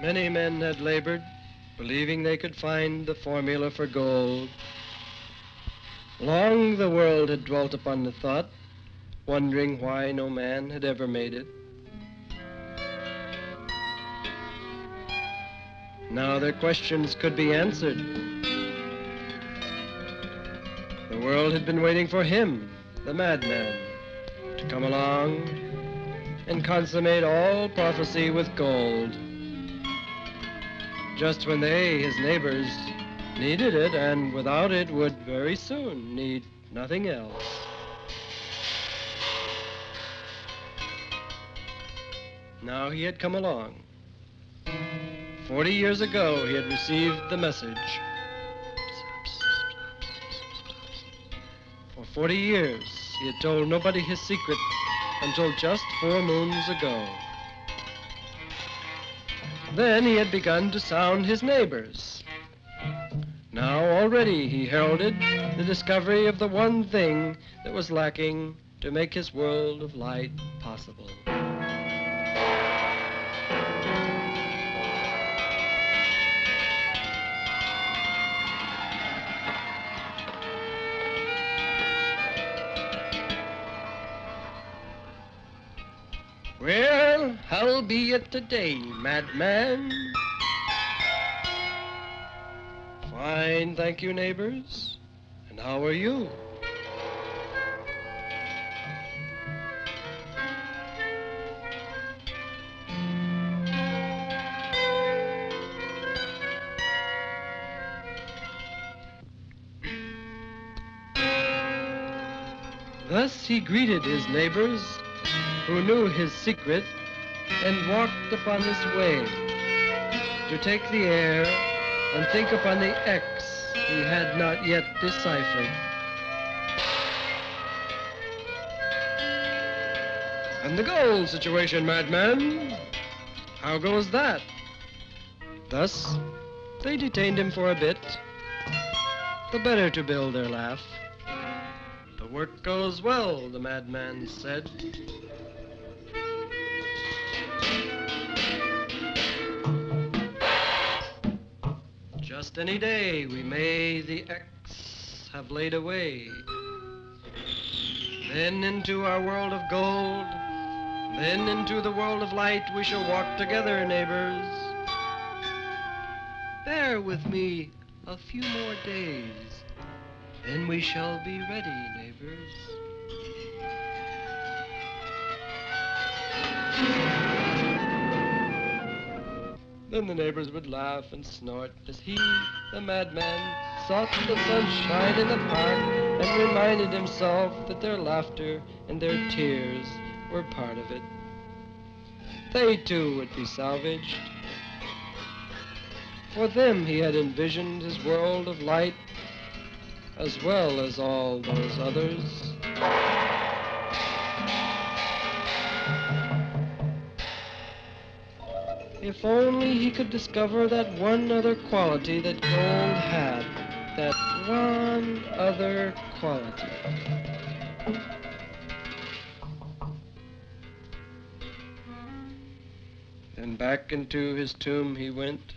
Many men had labored, believing they could find the formula for gold. Long the world had dwelt upon the thought, wondering why no man had ever made it. Now their questions could be answered. The world had been waiting for him, the madman, to come along and consummate all prophecy with gold. Just when they, his neighbors, needed it, and without it would very soon need nothing else. Now he had come along. 40 years ago he had received the message. For 40 years he had told nobody his secret until just 4 moons ago. Then he had begun to sound his neighbors. Now already he heralded the discovery of the one thing that was lacking to make his world of light possible. Well, how be it today, madman? Fine, thank you, neighbors. And how are you? Thus he greeted his neighbors, who knew his secret, and walked upon his way to take the air and think upon the X he had not yet deciphered. And the gold situation, madman, how goes that? Thus, they detained him for a bit, the better to build their laugh. The work goes well, the madman said. Just any day we may the X have laid away. Then into our world of gold, then into the world of light we shall walk together, neighbors. Bear with me a few more days, then we shall be ready, neighbors. Then the neighbors would laugh and snort as he, the madman, sought the sunshine in the park and reminded himself that their laughter and their tears were part of it. They too would be salvaged. For them he had envisioned his world of light as well as all those others. If only he could discover that one other quality that gold had, that one other quality. Then back into his tomb he went.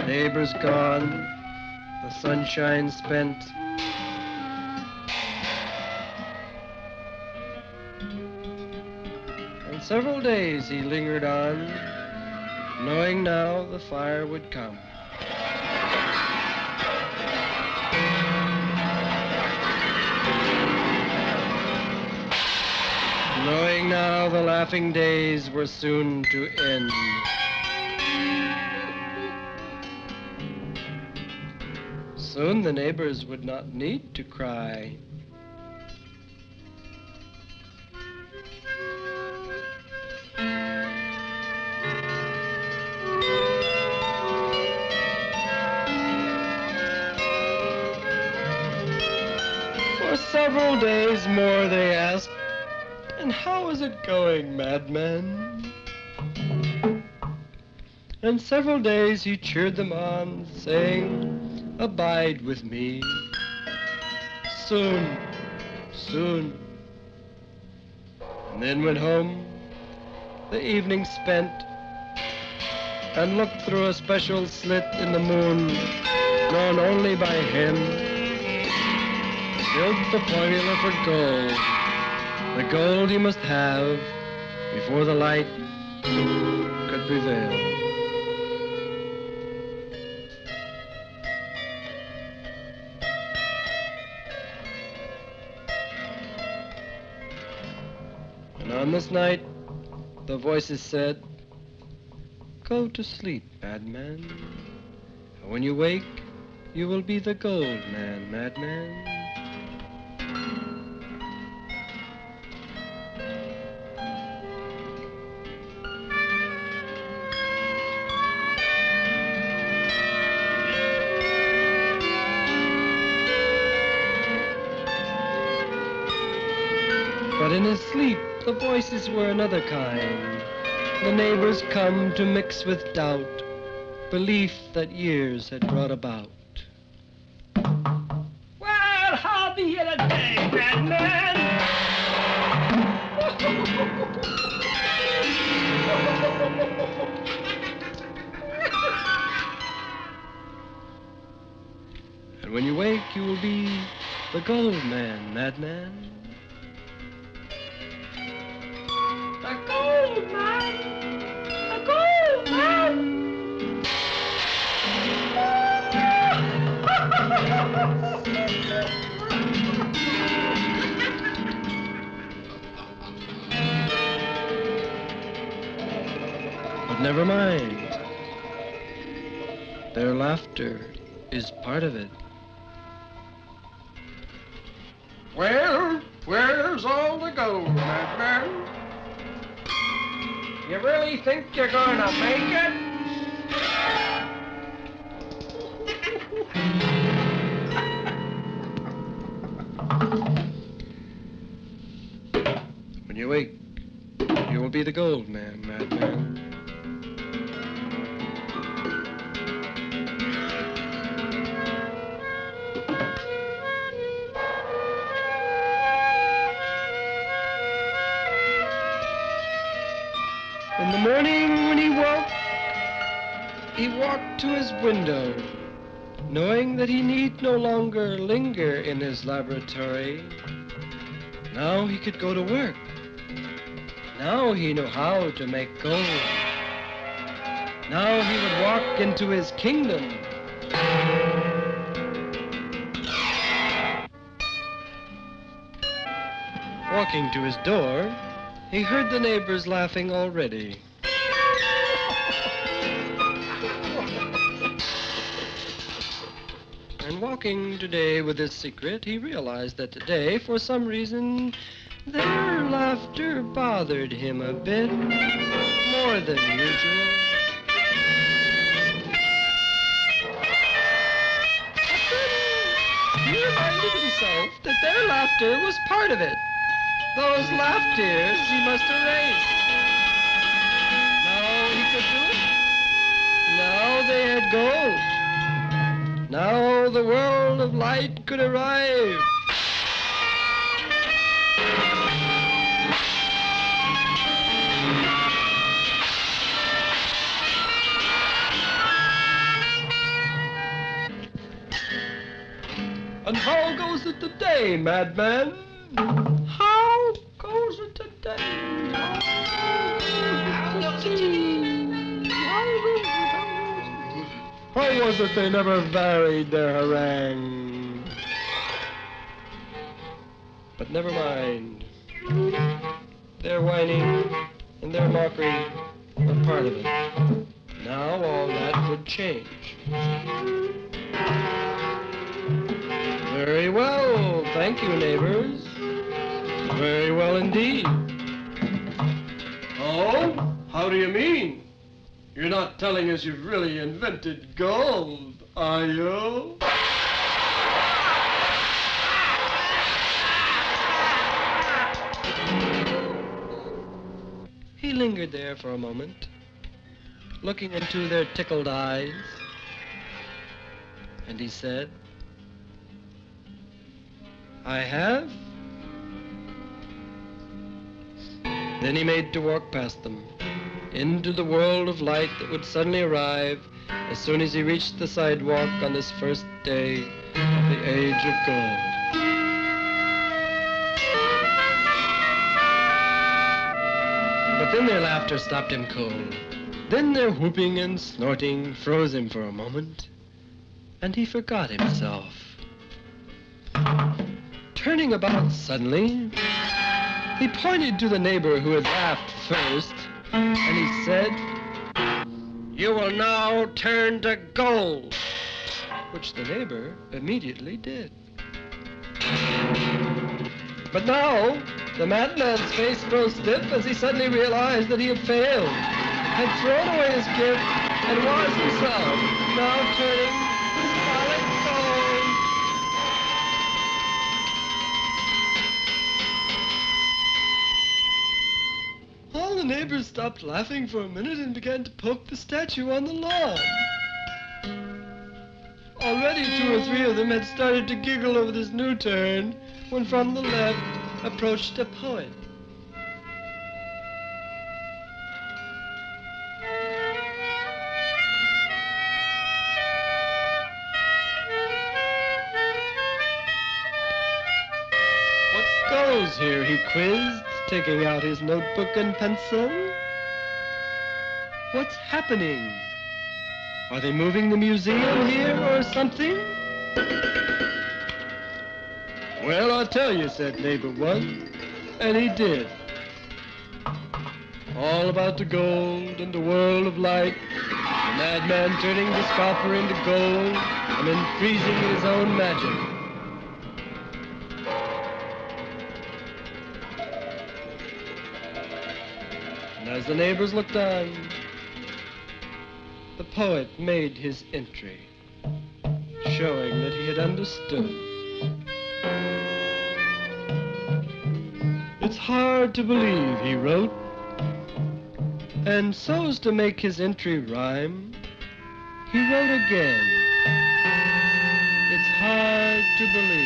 Neighbors gone, the sunshine spent. And several days he lingered on, knowing now the fire would come. Knowing now the laughing days were soon to end. Soon the neighbors would not need to cry. For several days more they asked, "And how is it going, madman?" And several days he cheered them on, saying, "Abide with me. Soon, soon, and then went home, the evening spent, and looked through a special slit in the moon, known only by him, built the formula for gold, the gold he must have before the light could prevail. And on this night, the voices said, "Go to sleep, madman. And when you wake, you will be the gold man, madman." But in his sleep, the voices were another kind. The neighbors come to mix with doubt, belief that years had brought about. Well, how be you today, madman? And when you wake, you will be the gold man, madman. The gold man! The gold man! But never mind. Their laughter is part of it. Well, where's all the gold, madman? You really think you're gonna make it? When you wake, you will be the gold man, madman. In the morning when he woke, he walked to his window, knowing that he need no longer linger in his laboratory. Now he could go to work. Now he knew how to make gold. Now he would walk into his kingdom. Walking to his door, he heard the neighbors laughing already. And walking today with his secret, he realized that today, for some reason, their laughter bothered him a bit more than usual. But then he reminded himself that their laughter was part of it. Those laugh tears he must erase. Now he could do it. Now they had gold. Now the world of light could arrive. And how goes it today, madman? How goes it today? How was it they never varied their harangue? But never mind. Their whining and their mockery were part of it. Now all that would change. Very well, thank you, neighbors. Very well indeed. Oh, how do you mean? You're not telling us you've really invented gold, are you? He lingered there for a moment, looking into their tickled eyes, and he said, "I have. Then he made to walk past them, into the world of light that would suddenly arrive as soon as he reached the sidewalk on this first day of the Age of Gold. But then their laughter stopped him cold. Then their whooping and snorting froze him for a moment, and he forgot himself. Turning about suddenly, he pointed to the neighbor who had laughed first, and he said, "You will now turn to gold," which the neighbor immediately did. But now, the madman's face froze stiff as he suddenly realized that he had failed, had thrown away his gift, and was himself now turning solid gold. All the neighbors stopped laughing for a minute and began to poke the statue on the lawn. Already 2 or 3 of them had started to giggle over this new turn when from the left approached a poet. "What goes here?" he quizzed, taking out his notebook and pencil. "What's happening? Are they moving the museum here or something?" "Well, I'll tell you," said neighbor one, and he did. All about the gold and the world of light, the madman turning this copper into gold and then freezing in his own magic. And as the neighbors looked on, the poet made his entry, showing that he had understood. "It's hard to believe," he wrote, and so as to make his entry rhyme, he wrote again, "It's hard to believe."